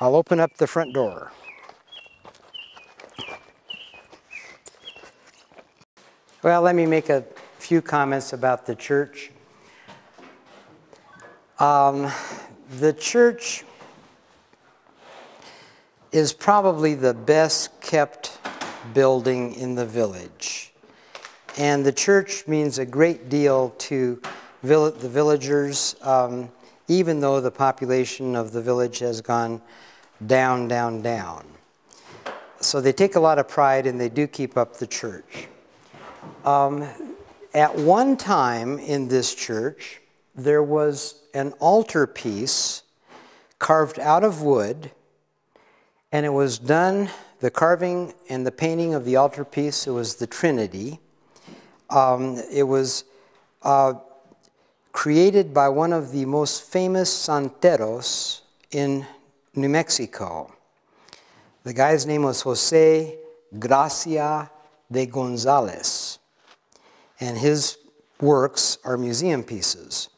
I'll open up the front door. Well, let me make a few comments about the church. The church is probably the best kept building in the village. And the church means a great deal to the villagers, even though the population of the village has gone down, down, down. So they take a lot of pride and they do keep up the church. At one time in this church, there was an altarpiece carved out of wood, and it was done, the carving and the painting of the altarpiece, it was the Trinity. It was created by one of the most famous santeros in New Mexico. The guy's name was Jose Gracia de Gonzalez, and his works are museum pieces.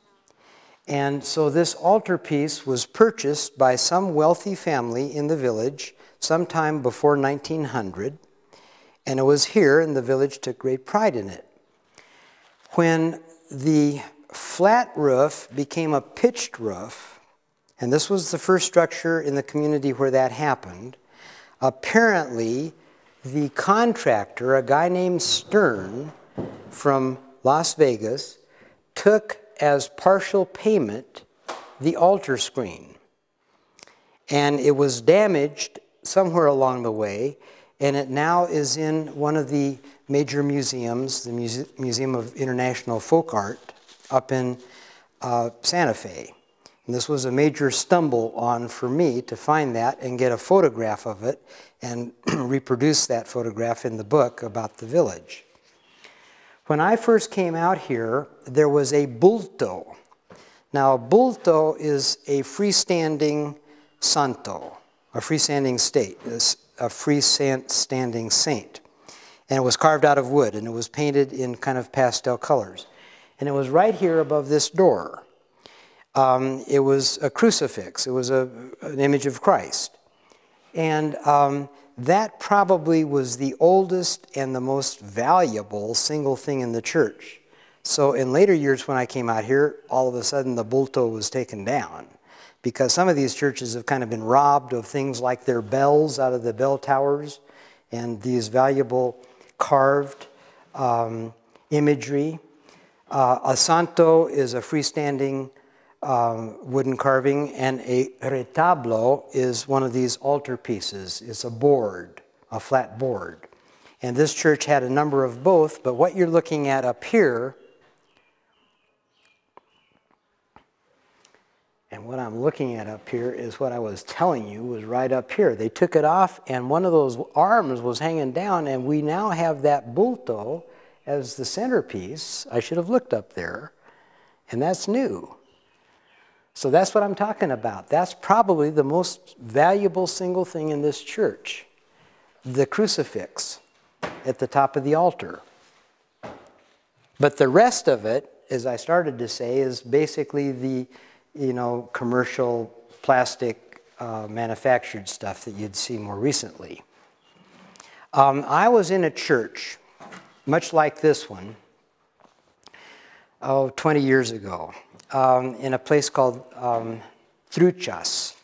And so this altarpiece was purchased by some wealthy family in the village sometime before 1900, and it was here, and the village took great pride in it. When the flat roof became a pitched roof, and this was the first structure in the community where that happened, apparently the contractor, a guy named Stern from Las Vegas, took as partial payment the altar screen. And it was damaged somewhere along the way, and it now is in one of the major museums, the Museum of International Folk Art, up in Santa Fe. And this was a major stumble on for me to find that and get a photograph of it and reproduce that photograph in the book about the village. When I first came out here, there was a bulto. Now, a bulto is a freestanding santo, a freestanding saint. And it was carved out of wood, and it was painted in kind of pastel colors. And it was right here above this door. It was a crucifix. It was an image of Christ. And that probably was the oldest and the most valuable single thing in the church. So in later years when I came out here, all of a sudden the bulto was taken down, because some of these churches have kind of been robbed of things like their bells out of the bell towers and these valuable carved imagery. A santo is a freestanding wooden carving, and a retablo is one of these altar pieces. It's a board, a flat board. And this church had a number of both, but what you're looking at up here, and what I'm looking at up here is what I was telling you was right up here. They took it off, and one of those arms was hanging down, and we now have that bulto as the centerpiece. I should have looked up there, and that's new. So that's what I'm talking about. That's probably the most valuable single thing in this church, the crucifix at the top of the altar. But the rest of it, as I started to say, is basically the, commercial plastic manufactured stuff that you'd see more recently. I was in a church, much like this one, 20 years ago. In a place called Truchas.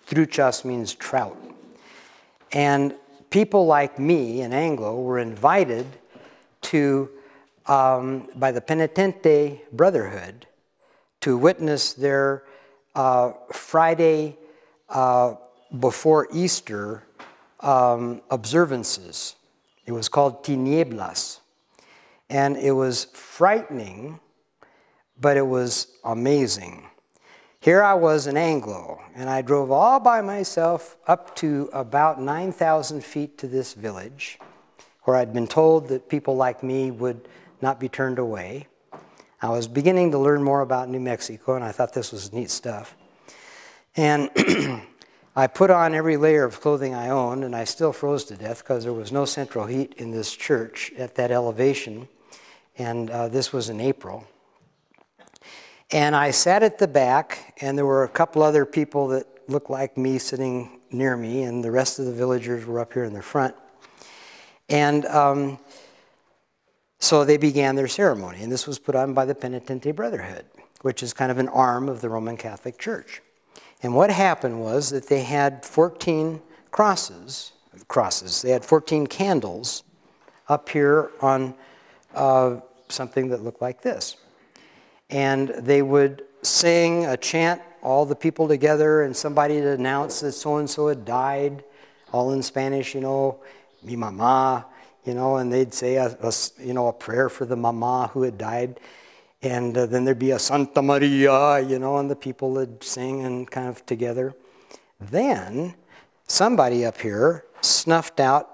Truchas means trout. And people like me in Anglo were invited to, by the Penitente Brotherhood, to witness their Friday before Easter observances. It was called Tinieblas. And it was frightening, but it was amazing. Here I was in Anglo, and I drove all by myself up to about 9,000 feet to this village, where I'd been told that people like me would not be turned away. I was beginning to learn more about New Mexico, and I thought this was neat stuff. And I put on every layer of clothing I owned, and I still froze to death because there was no central heat in this church at that elevation, and this was in April. And I sat at the back, and there were a couple other people that looked like me sitting near me, and the rest of the villagers were up here in the front. And so they began their ceremony, and this was put on by the Penitente Brotherhood, which is kind of an arm of the Roman Catholic Church. And what happened was that they had 14 crosses. They had 14 candles up here on something that looked like this. And they would sing a chant, all the people together, and somebody would announce that so-and-so had died, all in Spanish, you know, mi mamá, you know, and they'd say a prayer for the mama who had died. And then there'd be a Santa Maria, you know, and the people would sing and kind of together. Then somebody up here snuffed out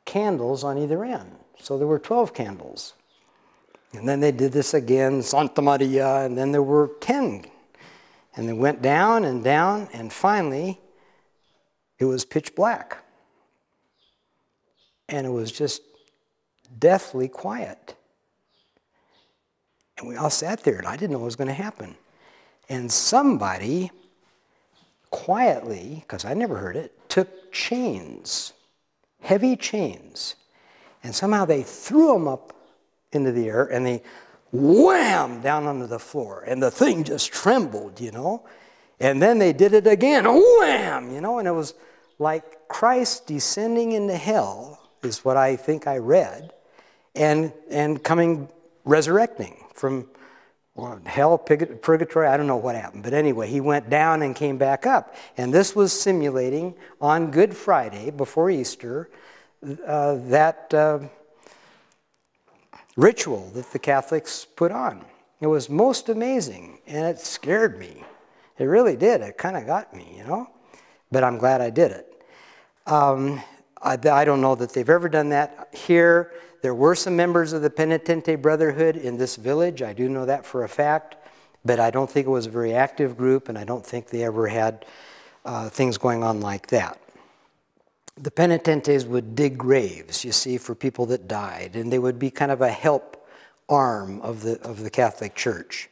candles on either end. So there were 12 candles. And then they did this again, Santa Maria, and then there were 10. And they went down, and finally it was pitch black. And it was just deathly quiet. And we all sat there, and I didn't know what was going to happen. And somebody quietly, because I never heard it, took chains, heavy chains, and somehow they threw them up into the air, and they wham down onto the floor, and the thing just trembled, you know. And then they did it again, wham, you know, and it was like Christ descending into hell, is what I think I read, and coming, resurrecting from hell, purgatory, I don't know what happened. But anyway, he went down and came back up. And this was simulating on Good Friday, before Easter, that ritual that the Catholics put on. It was most amazing, and it scared me. It really did. It kind of got me, you know. But I'm glad I did it. I don't know that they've ever done that here. There were some members of the Penitente Brotherhood in this village. I do know that for a fact. But I don't think it was a very active group, and I don't think they ever had things going on like that. The penitentes would dig graves, you see, for people that died, and they would be kind of a help arm of the Catholic Church.